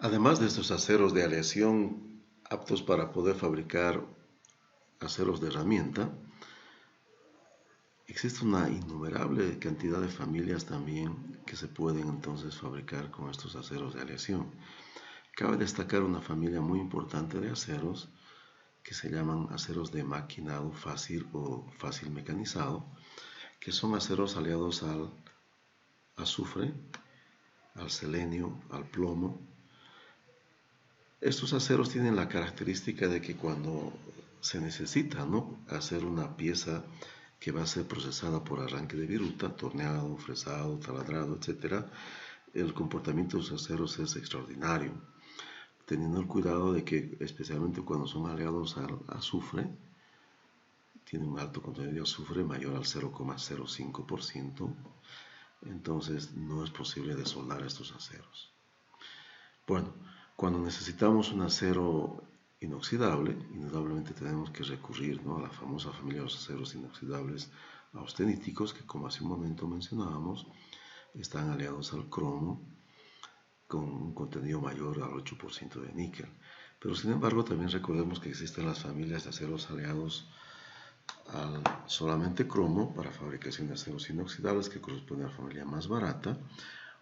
Además de estos aceros de aleación aptos para poder fabricar aceros de herramienta, existe una innumerable cantidad de familias también que se pueden entonces fabricar con estos aceros de aleación. Cabe destacar una familia muy importante de aceros que se llaman aceros de maquinado fácil o fácil mecanizado, que son aceros aliados al azufre, al selenio, al plomo. Estos aceros tienen la característica de que cuando se necesita, ¿no?, hacer una pieza que va a ser procesada por arranque de viruta, torneado, fresado, taladrado, etc., el comportamiento de los aceros es extraordinario, teniendo el cuidado de que, especialmente cuando son aliados al azufre, tienen un alto contenido de azufre mayor al 0,05%, entonces no es posible desoldar estos aceros. Bueno, cuando necesitamos un acero inoxidable, indudablemente tenemos que recurrir, ¿no?, a la famosa familia de los aceros inoxidables austeníticos, que como hace un momento mencionábamos, están aliados al cromo con un contenido mayor al 8% de níquel. Pero sin embargo, también recordemos que existen las familias de aceros aliados al solamente cromo para fabricación de aceros inoxidables, que corresponde a la familia más barata,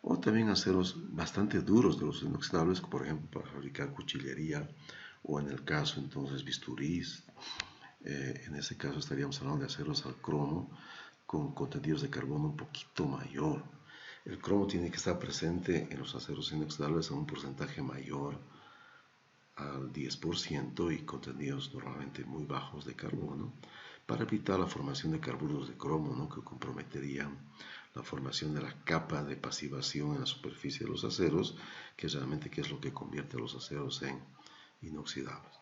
o también aceros bastante duros de los inoxidables, por ejemplo para fabricar cuchillería o en el caso entonces bisturís. En ese caso estaríamos hablando de aceros al cromo con contenidos de carbono un poquito mayor. El cromo tiene que estar presente en los aceros inoxidables a un porcentaje mayor al 10% y contenidos normalmente muy bajos de carbono para evitar la formación de carburos de cromo, ¿no?, que comprometerían la formación de la capa de pasivación en la superficie de los aceros, que realmente es lo que convierte a los aceros en inoxidables.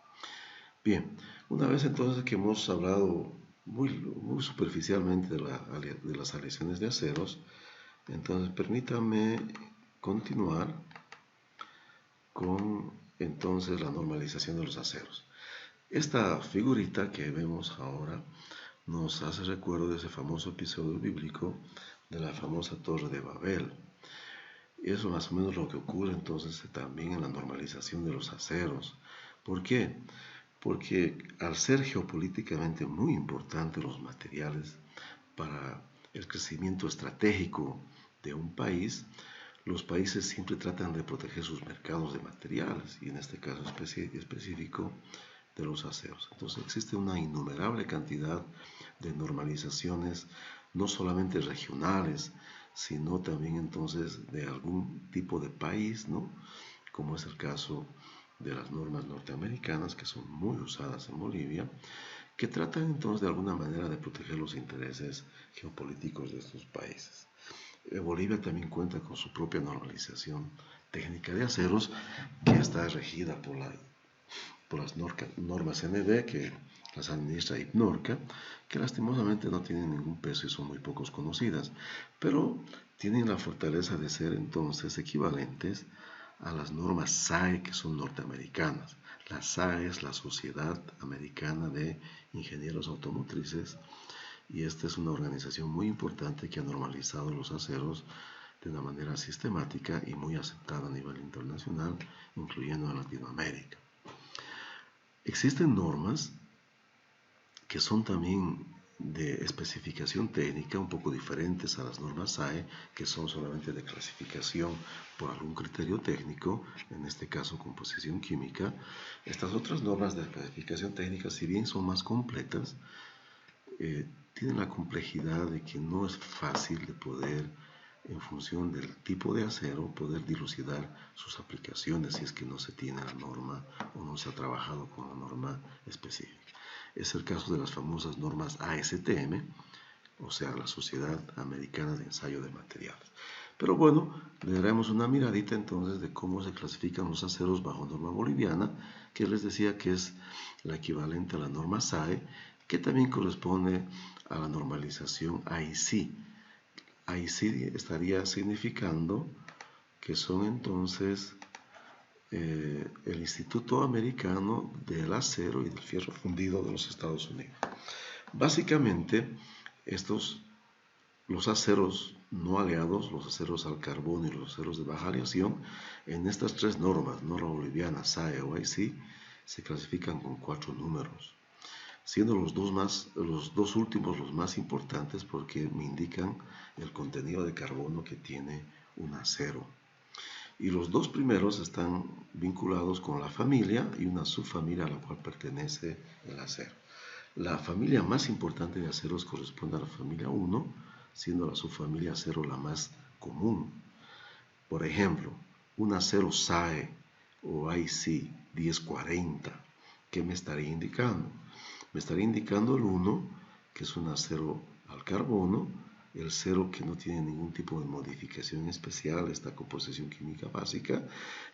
Bien, una vez entonces que hemos hablado muy superficialmente de las aleaciones de aceros, entonces permítame continuar con entonces la normalización de los aceros. Esta figurita que vemos ahora nos hace recuerdo de ese famoso episodio bíblico de la famosa Torre de Babel. Eso más o menos lo que ocurre entonces también en la normalización de los aceros. ¿Por qué? Porque al ser geopolíticamente muy importantes los materiales para el crecimiento estratégico de un país, los países siempre tratan de proteger sus mercados de materiales y en este caso específico de los aceros. Entonces existe una innumerable cantidad de normalizaciones, no solamente regionales, sino también entonces de algún tipo de país, ¿no?, como es el caso de las normas norteamericanas, que son muy usadas en Bolivia, que tratan entonces de alguna manera de proteger los intereses geopolíticos de estos países. Bolivia también cuenta con su propia normalización técnica de aceros, que está regida por las normas NB, que las administra IPNORCA, que lastimosamente no tienen ningún peso y son muy pocos conocidas, pero tienen la fortaleza de ser entonces equivalentes a las normas SAE, que son norteamericanas. La SAE es la Sociedad Americana de Ingenieros Automotrices, y esta es una organización muy importante que ha normalizado los aceros de una manera sistemática y muy aceptada a nivel internacional, incluyendo en Latinoamérica. Existen normas que son también de especificación técnica un poco diferentes a las normas SAE, que son solamente de clasificación por algún criterio técnico, en este caso composición química. Estas otras normas de clasificación técnica, si bien son más completas, tienen la complejidad de que no es fácil de poder, en función del tipo de acero, poder dilucidar sus aplicaciones si es que no se tiene la norma o no se ha trabajado con la norma específica. Es el caso de las famosas normas ASTM, o sea, la Sociedad Americana de Ensayo de Materiales. Pero bueno, le daremos una miradita entonces de cómo se clasifican los aceros bajo norma boliviana, que les decía que es la equivalente a la norma SAE, que también corresponde a la normalización AIC. AIC estaría significando que son entonces el Instituto Americano del Acero y del Fierro Fundido de los Estados Unidos. Básicamente, estos los aceros no aleados, los aceros al carbono y los aceros de baja aleación, en estas tres normas, norma boliviana, SAE o IC, se clasifican con 4 números, siendo los dos últimos los más importantes porque me indican el contenido de carbono que tiene un acero. Y los dos primeros están vinculados con la familia y una subfamilia a la cual pertenece el acero. La familia más importante de aceros corresponde a la familia 1, siendo la subfamilia acero la más común. Por ejemplo, un acero SAE o IC 1040, ¿qué me estaría indicando? Me estaría indicando el 1, que es un acero al carbono, el 0 que no tiene ningún tipo de modificación especial, esta composición química básica,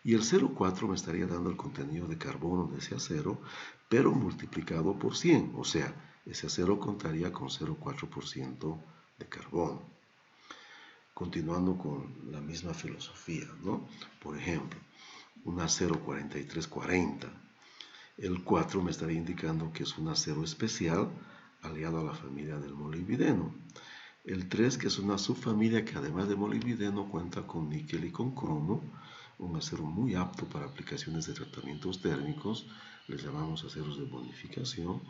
y el 0,4 me estaría dando el contenido de carbono de ese acero, pero multiplicado por 100, o sea, ese acero contaría con 0,4% de carbono. Continuando con la misma filosofía, ¿no? Por ejemplo, un acero 4340, el 4 me estaría indicando que es un acero especial aliado a la familia del molibdeno. El 3, que es una subfamilia que además de molibdeno cuenta con níquel y con cromo, un acero muy apto para aplicaciones de tratamientos térmicos, les llamamos aceros de bonificación,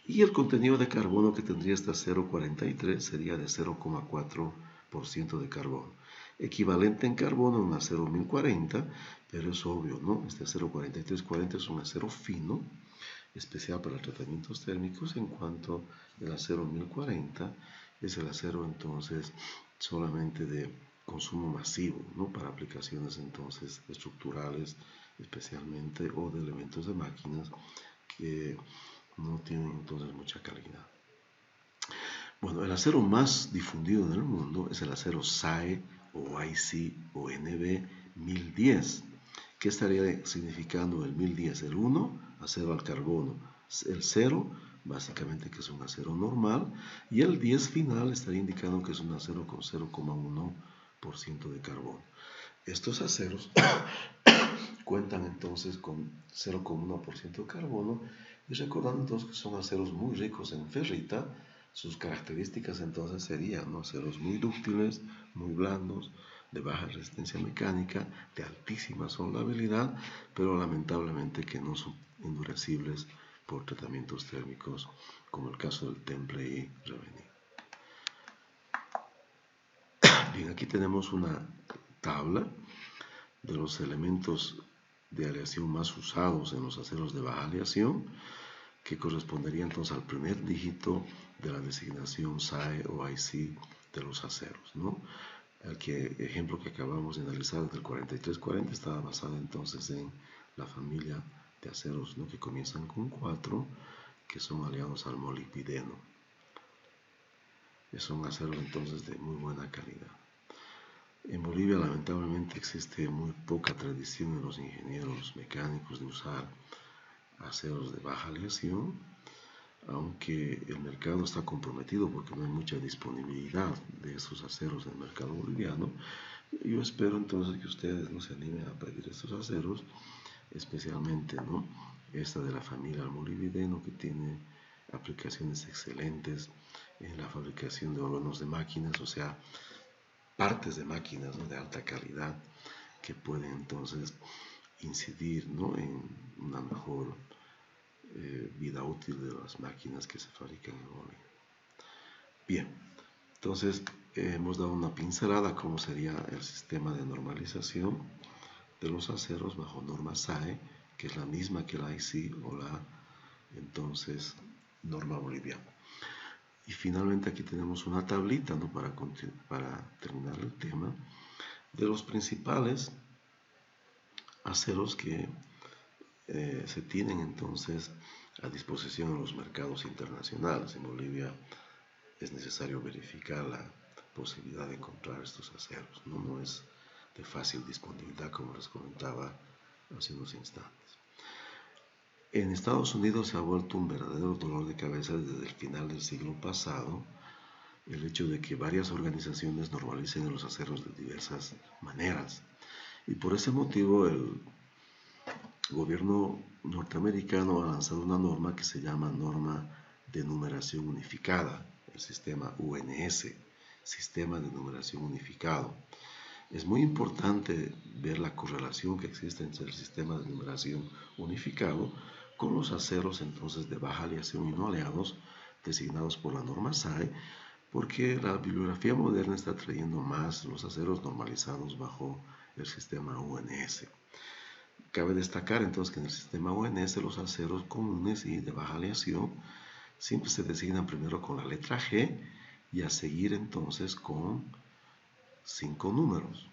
y el contenido de carbono que tendría este acero 43 sería de 0,4% de carbono. Equivalente en carbono a un acero 1040, pero es obvio, ¿no? Este acero 4340 es un acero fino, especial para tratamientos térmicos, en cuanto el acero 1040 es el acero entonces solamente de consumo masivo, ¿no? Para aplicaciones entonces estructurales especialmente o de elementos de máquinas que no tienen entonces mucha calidad. Bueno, el acero más difundido en el mundo es el acero SAE o IC o NB 1010. ¿Qué estaría significando el 1010? El 1, acero al carbono. El 0, básicamente que es un acero normal. Y el 10 final estaría indicando que es un acero con 0,1% de carbono. Estos aceros cuentan entonces con 0,1% de carbono. Y recordando entonces que son aceros muy ricos en ferrita, sus características entonces serían, ¿no?, aceros muy dúctiles, muy blandos, de baja resistencia mecánica, de altísima soldabilidad, pero lamentablemente que no son endurecibles por tratamientos térmicos, como el caso del temple y revenir. Bien, aquí tenemos una tabla de los elementos de aleación más usados en los aceros de baja aleación, que correspondería entonces al primer dígito de la designación SAE o IC de los aceros, ¿no? El ejemplo que acabamos de analizar del 4340 estaba basado entonces en la familia de aceros, ¿no?, que comienzan con 4, que son aliados al molibdeno. Son aceros entonces de muy buena calidad. En Bolivia lamentablemente existe muy poca tradición en los ingenieros mecánicos de usar aceros de baja aleación, aunque el mercado está comprometido porque no hay mucha disponibilidad de esos aceros en el mercado boliviano. Yo espero entonces que ustedes no se animen a pedir estos aceros, especialmente, ¿no?, esta de la familia molibdeno, que tiene aplicaciones excelentes en la fabricación de órganos de máquinas, o sea, partes de máquinas, ¿no?, de alta calidad, que pueden entonces incidir, ¿no?, en una mejor vida útil de las máquinas que se fabrican en Bolivia. Bien, entonces hemos dado una pincelada a cómo sería el sistema de normalización de los aceros bajo norma SAE, que es la misma que la IC o la entonces norma boliviana. Y finalmente aquí tenemos una tablita, ¿no?, para terminar el tema, de los principales aceros que se tienen entonces a disposición en los mercados internacionales. En Bolivia es necesario verificar la posibilidad de encontrar estos aceros, no es de fácil disponibilidad, como les comentaba hace unos instantes. En Estados Unidos se ha vuelto un verdadero dolor de cabeza desde el final del siglo pasado el hecho de que varias organizaciones normalicen los aceros de diversas maneras, y por ese motivo el gobierno norteamericano ha lanzado una norma que se llama Norma de Numeración Unificada, el sistema UNS, sistema de numeración unificado. Es muy importante ver la correlación que existe entre el sistema de numeración unificado con los aceros entonces de baja aleación y no aleados designados por la norma SAE, porque la bibliografía moderna está trayendo más los aceros normalizados bajo el sistema UNS. Cabe destacar entonces que en el sistema UNS los aceros comunes y de baja aleación siempre se designan primero con la letra G y a seguir entonces con 5 números.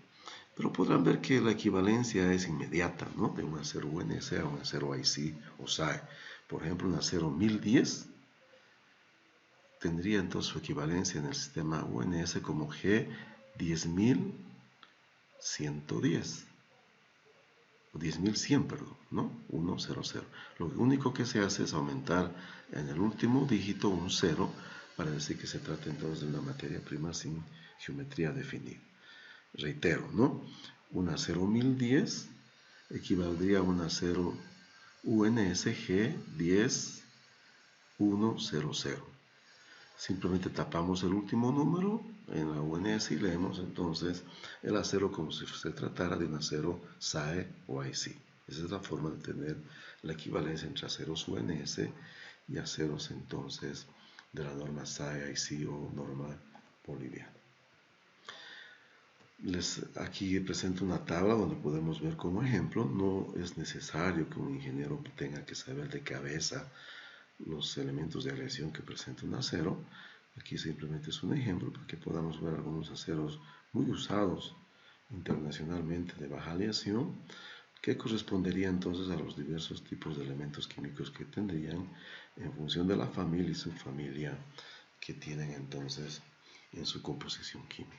Pero podrán ver que la equivalencia es inmediata, ¿no? De un acero UNS a un acero IC o SAE. Por ejemplo, un acero 1010 tendría entonces su equivalencia en el sistema UNS como G 10110 o 10100, perdón, ¿no? 100. Lo único que se hace es aumentar en el último dígito un 0 para decir que se trata entonces de una materia prima sin geometría definida. Reitero, ¿no? Un acero 1010 equivaldría a un acero UNSG 10100. Simplemente tapamos el último número en la UNS y leemos entonces el acero como si se tratara de un acero SAE o IC. Esa es la forma de tener la equivalencia entre aceros UNS y aceros entonces de la norma SAE, IC o norma boliviana. Aquí presento una tabla donde podemos ver como ejemplo, no es necesario que un ingeniero tenga que saber de cabeza los elementos de aleación que presenta un acero. Aquí simplemente es un ejemplo para que podamos ver algunos aceros muy usados internacionalmente de baja aleación, que correspondería entonces a los diversos tipos de elementos químicos que tendrían en función de la familia y subfamilia que tienen entonces en su composición química.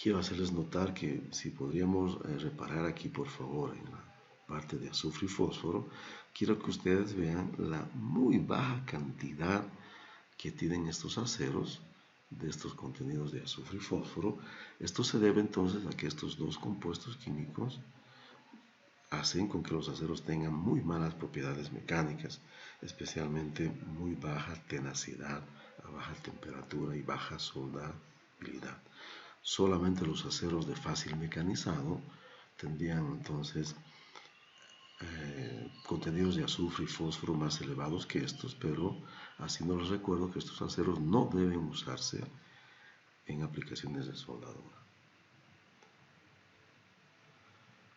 Quiero hacerles notar que si podríamos reparar aquí por favor en la parte de azufre y fósforo, quiero que ustedes vean la muy baja cantidad que tienen estos aceros de estos contenidos de azufre y fósforo. Esto se debe entonces a que estos dos compuestos químicos hacen con que los aceros tengan muy malas propiedades mecánicas, especialmente muy baja tenacidad a baja temperatura y baja soldabilidad. Solamente los aceros de fácil mecanizado tendrían entonces contenidos de azufre y fósforo más elevados que estos, pero así les recuerdo que estos aceros no deben usarse en aplicaciones de soldadura.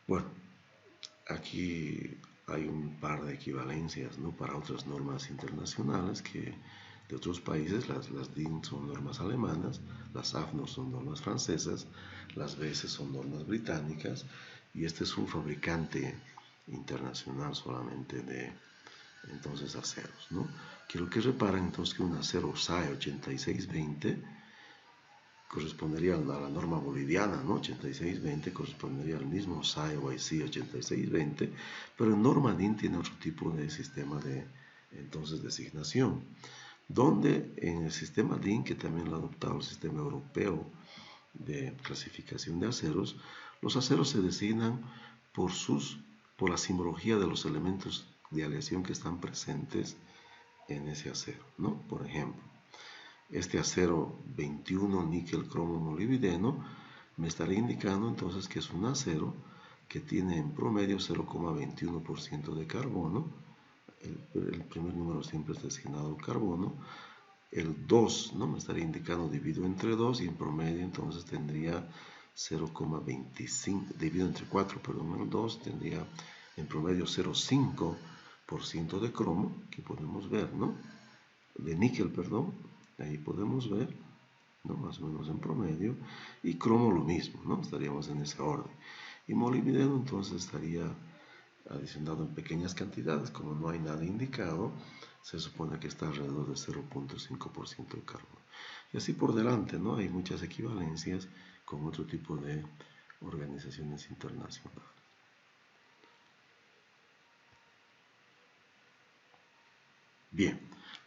Bueno, aquí hay un par de equivalencias, ¿no?, para otras normas internacionales que de otros países. Las DIN son normas alemanas, las AFNOR son normas francesas, las BS son normas británicas, y este es un fabricante internacional solamente de entonces aceros, ¿no? Quiero que reparen entonces que un acero SAE 8620 correspondería a la norma boliviana, ¿no? 8620 correspondería al mismo SAE o IC 8620, pero en norma DIN tiene otro tipo de sistema de entonces designación, donde en el sistema DIN, que también lo ha adoptado el sistema europeo de clasificación de aceros, los aceros se designan por la simbología de los elementos de aleación que están presentes en ese acero, ¿no? Por ejemplo, este acero 21 níquel cromo molibdeno me estaría indicando entonces que es un acero que tiene en promedio 0,21% de carbono. El primer número siempre es designado carbono. El 2, ¿no?, me estaría indicando dividido entre 2, y en promedio entonces tendría 0,25, dividido entre 4, perdón, el 2 tendría en promedio 0,5% de cromo, que podemos ver, ¿no?, de níquel, perdón, ahí podemos ver, ¿no?, más o menos en promedio, y cromo lo mismo, ¿no?, estaríamos en ese orden. Y molibdeno entonces estaría adicionado en pequeñas cantidades, como no hay nada indicado, se supone que está alrededor de 0,5% de carbono. Y así por delante, ¿no? Hay muchas equivalencias con otro tipo de organizaciones internacionales. Bien,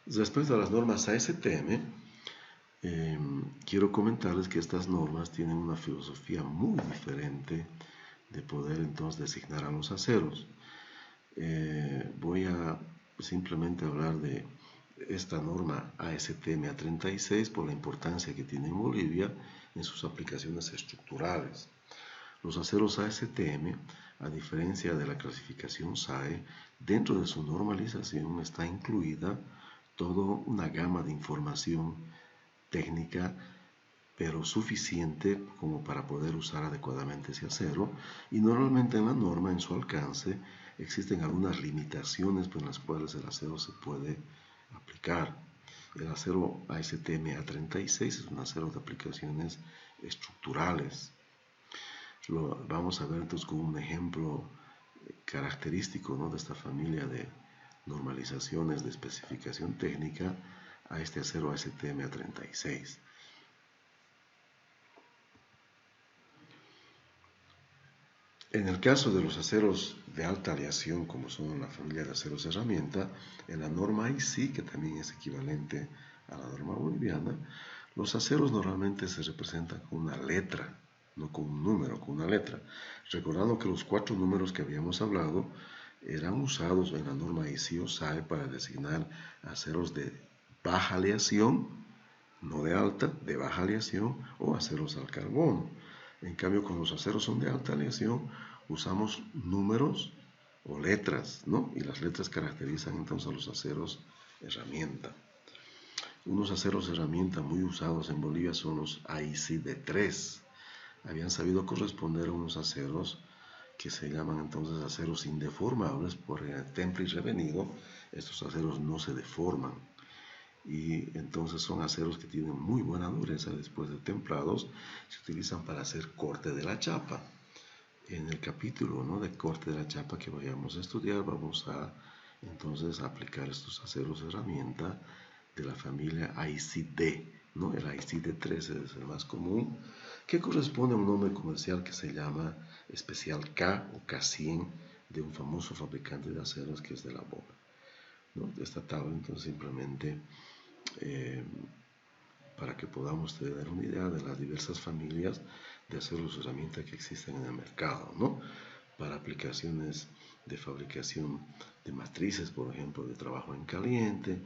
respecto a las normas ASTM, quiero comentarles que estas normas tienen una filosofía muy diferente de poder entonces designar a los aceros. Voy a simplemente hablar de esta norma ASTM A36 por la importancia que tiene en Bolivia en sus aplicaciones estructurales. Los aceros ASTM, a diferencia de la clasificación SAE, dentro de su normalización está incluida toda una gama de información técnica, pero suficiente como para poder usar adecuadamente ese acero, y normalmente en la norma, en su alcance, existen algunas limitaciones por las cuales el acero se puede aplicar. El acero ASTM A36 es un acero de aplicaciones estructurales. Vamos a ver entonces con un ejemplo característico, ¿no?, de esta familia de normalizaciones de especificación técnica a este acero ASTM A36. En el caso de los aceros de alta aleación, como son la familia de aceros herramienta, en la norma IC, que también es equivalente a la norma boliviana, los aceros normalmente se representan con una letra, no con un número, con una letra. Recordando que los 4 números que habíamos hablado eran usados en la norma IC o SAE para designar aceros de baja aleación, no de alta, de baja aleación, o aceros al carbono. En cambio, cuando los aceros son de alta aleación, usamos números o letras, ¿no? Y las letras caracterizan entonces a los aceros herramienta. Unos aceros herramienta muy usados en Bolivia son los AIC de 3. Habían sabido corresponder a unos aceros que se llaman entonces aceros indeformables por el temple y revenido. Estos aceros no se deforman, y entonces son aceros que tienen muy buena dureza después de templados. Se utilizan para hacer corte de la chapa. En el capítulo, ¿no?, de corte de la chapa que vayamos a estudiar, vamos a entonces aplicar estos aceros herramienta de la familia ICD, ¿no? El ICD13 es el más común, que corresponde a un nombre comercial que se llama Especial K o K100 de un famoso fabricante de aceros que es de la Boga, ¿no? Esta tabla entonces simplemente para que podamos tener una idea de las diversas familias de aceros herramienta que existen en el mercado, ¿no? Para aplicaciones de fabricación de matrices, por ejemplo, de trabajo en caliente,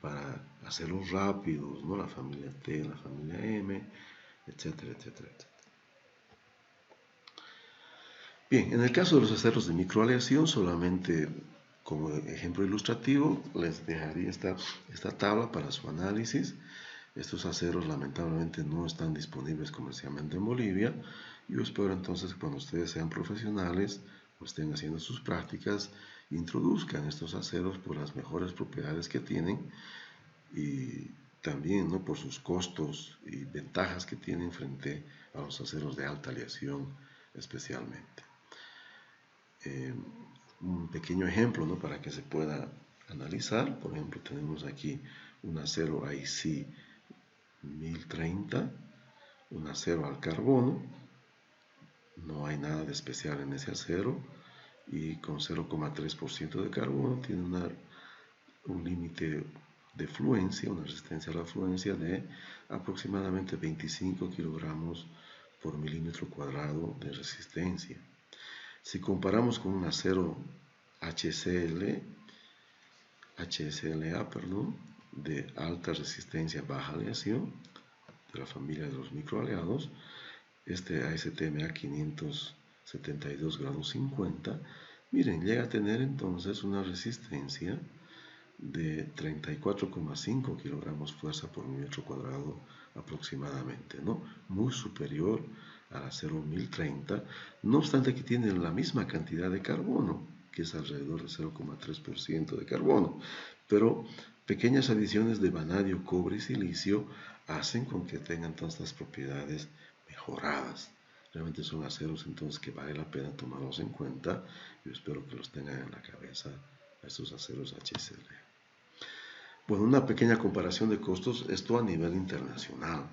para aceros rápidos, ¿no?, la familia T, la familia M, etcétera, etcétera, etcétera. Bien, en el caso de los aceros de microaleación, solamente como ejemplo ilustrativo, les dejaría esta tabla para su análisis. Estos aceros lamentablemente no están disponibles comercialmente en Bolivia. Yo espero entonces que cuando ustedes sean profesionales o estén haciendo sus prácticas, introduzcan estos aceros por las mejores propiedades que tienen y también, ¿no?, por sus costos y ventajas que tienen frente a los aceros de alta aleación especialmente. Un pequeño ejemplo, ¿no?, para que se pueda analizar. Por ejemplo, tenemos aquí un acero IC 1030, un acero al carbono, no hay nada de especial en ese acero, y con 0,3% de carbono tiene un límite de fluencia, una resistencia a la fluencia de aproximadamente 25 kilogramos por milímetro cuadrado de resistencia. Si comparamos con un acero HSLA, de alta resistencia baja aleación, de la familia de los microaleados, este ASTM A572 grados 50, miren, llega a tener entonces una resistencia de 34,5 kilogramos fuerza por milímetro cuadrado aproximadamente, ¿no? Muy superior al acero 1030, no obstante que tiene la misma cantidad de carbono, que es alrededor de 0,3% de carbono, pero pequeñas adiciones de vanadio, cobre y silicio hacen con que tengan todas estas propiedades mejoradas. Realmente son aceros entonces que vale la pena tomarlos en cuenta. Yo espero que los tengan en la cabeza a estos aceros HSLA. Bueno, una pequeña comparación de costos, esto a nivel internacional.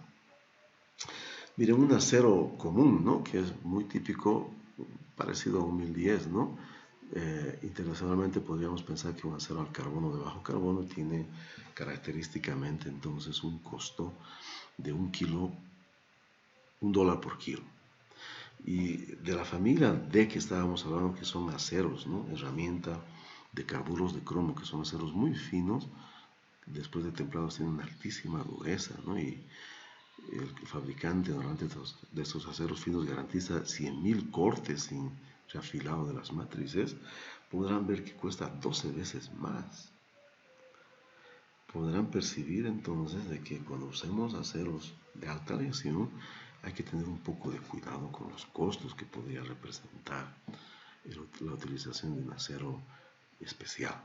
Miren, un acero común, ¿no?, que es muy típico, parecido a un 1010, ¿no? Internacionalmente podríamos pensar que un acero al carbono de bajo carbono tiene característicamente entonces un costo de $1 por kilo. Y de la familia D que estábamos hablando, que son aceros, ¿no?, herramienta de carburos de cromo, que son aceros muy finos, después de templados tienen una altísima dureza, ¿no? Y el fabricante normalmente de estos aceros finos garantiza 100.000 cortes sin reafilado de las matrices. Podrán ver que cuesta 12 veces más. Podrán percibir entonces de que cuando usemos aceros de alta aleación hay que tener un poco de cuidado con los costos que podría representar la utilización de un acero especial.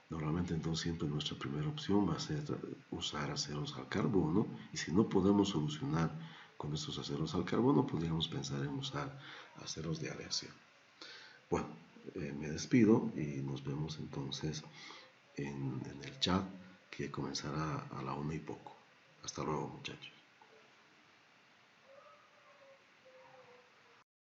Normalmente entonces siempre nuestra primera opción va a ser usar aceros al carbono, y si no podemos solucionar con estos aceros al carbono, podríamos pensar en usar aceros de aleación. Bueno, me despido y nos vemos entonces en el chat que comenzará a la 1:00 y poco. Hasta luego, muchachos.